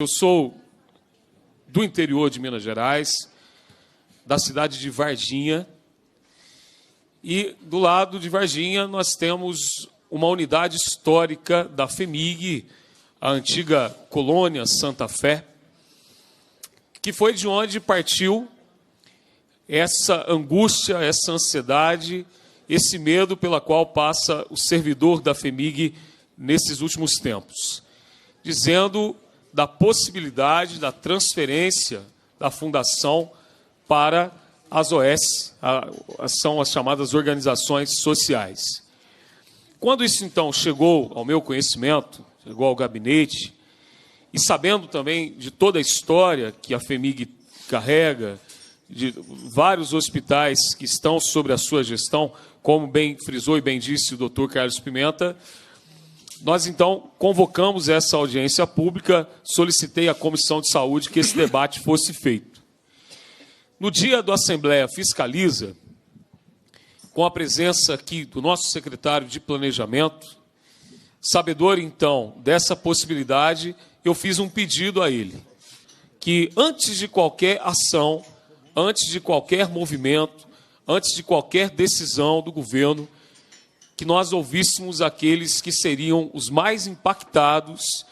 Eu sou do interior de Minas Gerais, da cidade de Varginha, e do lado de Varginha nós temos uma unidade histórica da FHEMIG, a antiga colônia Santa Fé, que foi de onde partiu essa angústia, essa ansiedade, esse medo pela qual passa o servidor da FHEMIG nesses últimos tempos, dizendo da possibilidade da transferência da fundação para as OS, são as chamadas organizações sociais. Quando isso, então, chegou ao meu conhecimento, chegou ao gabinete, e sabendo também de toda a história que a FHEMIG carrega, de vários hospitais que estão sob a sua gestão, como bem frisou e bem disse o doutor Carlos Pimenta, nós, então, convocamos essa audiência pública, solicitei à Comissão de Saúde que esse debate fosse feito. No dia do Assembleia Fiscaliza, com a presença aqui do nosso secretário de Planejamento, sabedor, então, dessa possibilidade, eu fiz um pedido a ele, que antes de qualquer ação, antes de qualquer movimento, antes de qualquer decisão do governo, que nós ouvíssemos aqueles que seriam os mais impactados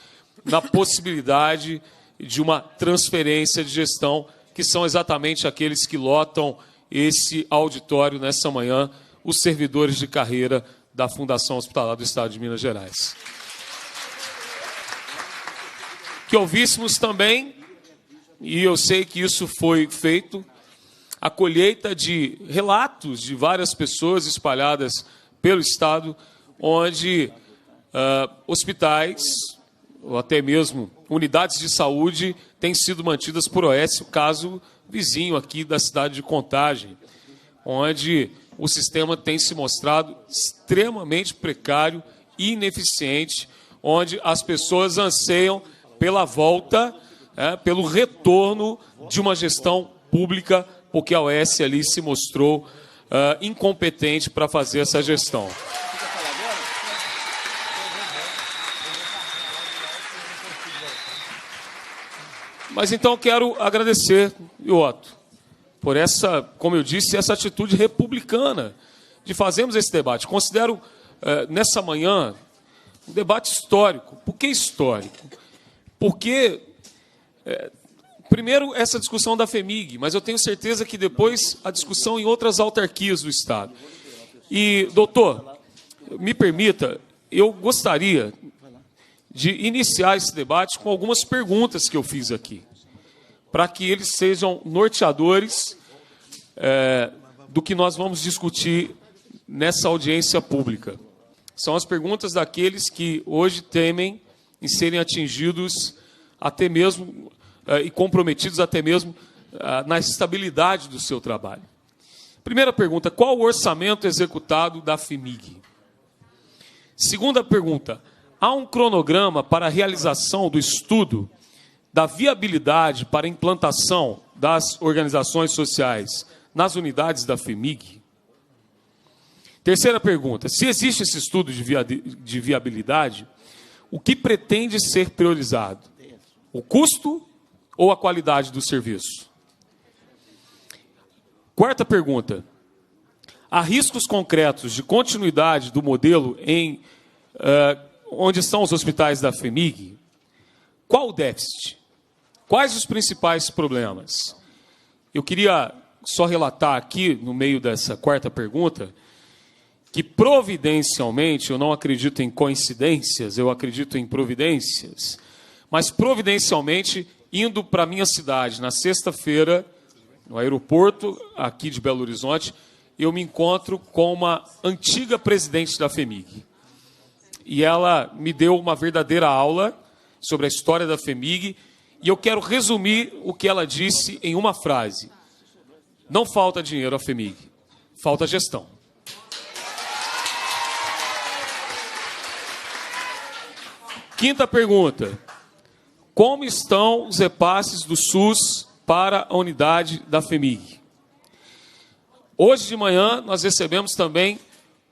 na possibilidade de uma transferência de gestão, que são exatamente aqueles que lotam esse auditório nessa manhã, os servidores de carreira da Fundação Hospitalar do Estado de Minas Gerais. Que ouvíssemos também, e eu sei que isso foi feito, a colheita de relatos de várias pessoas espalhadas pelo Estado, onde hospitais, ou até mesmo unidades de saúde, têm sido mantidas por OS, o caso vizinho aqui da cidade de Contagem, onde o sistema tem se mostrado extremamente precário e ineficiente, onde as pessoas anseiam pela volta, pelo retorno de uma gestão pública, porque a OS ali se mostrou incompetente para fazer essa gestão. Mas então quero agradecer, Otto, por essa, como eu disse, essa atitude republicana de fazermos esse debate. Considero, nessa manhã, um debate histórico. Por que histórico? Porque, primeiro, essa discussão da FHEMIG, mas eu tenho certeza que depois a discussão em outras autarquias do Estado. E, doutor, me permita, eu gostaria de iniciar esse debate com algumas perguntas que eu fiz aqui, para que eles sejam norteadores do que nós vamos discutir nessa audiência pública. São as perguntas daqueles que hoje temem em serem atingidos até mesmo e comprometidos até mesmo na estabilidade do seu trabalho. Primeira pergunta, qual o orçamento executado da FHEMIG? Segunda pergunta, há um cronograma para a realização do estudo da viabilidade para a implantação das organizações sociais nas unidades da FHEMIG? Terceira pergunta, se existe esse estudo de viabilidade, o que pretende ser priorizado? O custo ou a qualidade do serviço? Quarta pergunta, há riscos concretos de continuidade do modelo em onde estão os hospitais da FHEMIG? Qual o déficit? Quais os principais problemas? Eu queria só relatar aqui, no meio dessa quarta pergunta, que providencialmente, eu não acredito em coincidências, eu acredito em providências, mas providencialmente, indo para a minha cidade, na sexta-feira, no aeroporto aqui de Belo Horizonte, eu me encontro com uma antiga presidente da FHEMIG. E ela me deu uma verdadeira aula sobre a história da FHEMIG, e eu quero resumir o que ela disse em uma frase. Não falta dinheiro à FHEMIG, falta gestão. Quinta pergunta. Como estão os repasses do SUS para a unidade da FHEMIG? Hoje de manhã nós recebemos também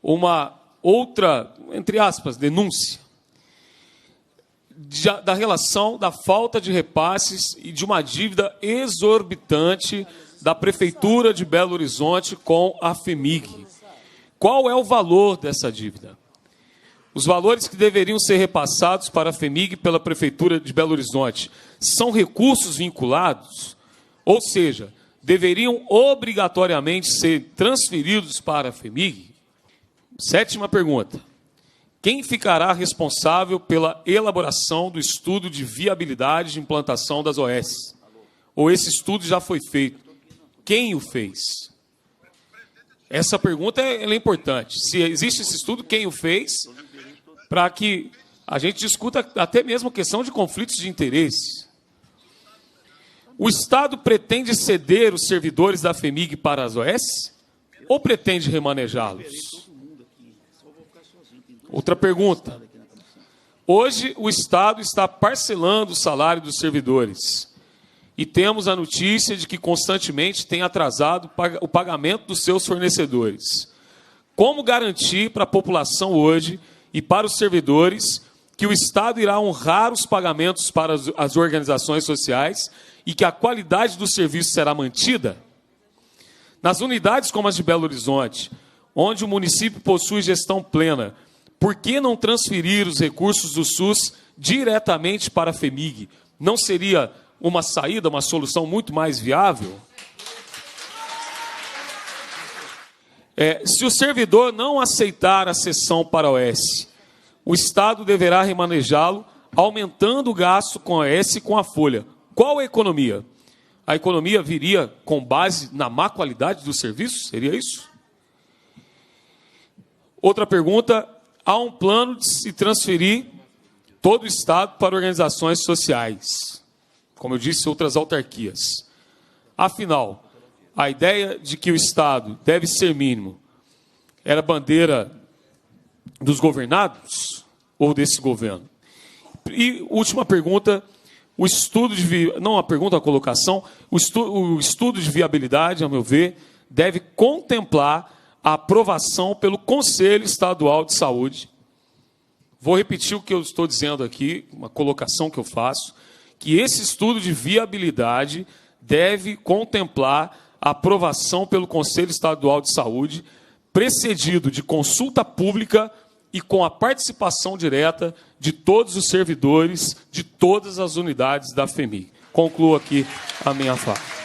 uma outra, entre aspas, denúncia da relação da falta de repasses e de uma dívida exorbitante da Prefeitura de Belo Horizonte com a FEMIG. Qual é o valor dessa dívida? Os valores que deveriam ser repassados para a FEMIG pela Prefeitura de Belo Horizonte são recursos vinculados? Ou seja, deveriam obrigatoriamente ser transferidos para a FEMIG? Sétima pergunta. Quem ficará responsável pela elaboração do estudo de viabilidade de implantação das OS? Ou esse estudo já foi feito? Quem o fez? Essa pergunta ela é importante. Se existe esse estudo, quem o fez? Para que a gente discuta até mesmo a questão de conflitos de interesse. O Estado pretende ceder os servidores da FEMIG para as OS? Ou pretende remanejá-los? Outra pergunta. Hoje, o Estado está parcelando o salário dos servidores. E temos a notícia de que constantemente tem atrasado o pagamento dos seus fornecedores. Como garantir para a população hoje e para os servidores que o Estado irá honrar os pagamentos para as organizações sociais e que a qualidade do serviço será mantida? Nas unidades como as de Belo Horizonte, onde o município possui gestão plena, por que não transferir os recursos do SUS diretamente para a FEMIG? Não seria uma saída, uma solução muito mais viável? Se o servidor não aceitar a cessão para a OS, o Estado deverá remanejá-lo, aumentando o gasto com a OS e com a folha. Qual a economia? A economia viria com base na má qualidade do serviço? Seria isso? Outra pergunta. Há um plano de se transferir todo o Estado para organizações sociais. Como eu disse, outras autarquias. Afinal, a ideia de que o Estado deve ser mínimo era bandeira dos governados ou desse governo? E última pergunta, o estudo de não a pergunta, a colocação, o estudo de viabilidade, a meu ver, deve contemplar a aprovação pelo Conselho Estadual de Saúde. Vou repetir o que eu estou dizendo aqui, uma colocação que eu faço, que esse estudo de viabilidade deve contemplar a aprovação pelo Conselho Estadual de Saúde, precedido de consulta pública e com a participação direta de todos os servidores de todas as unidades da FEMIG. Concluo aqui a minha fala.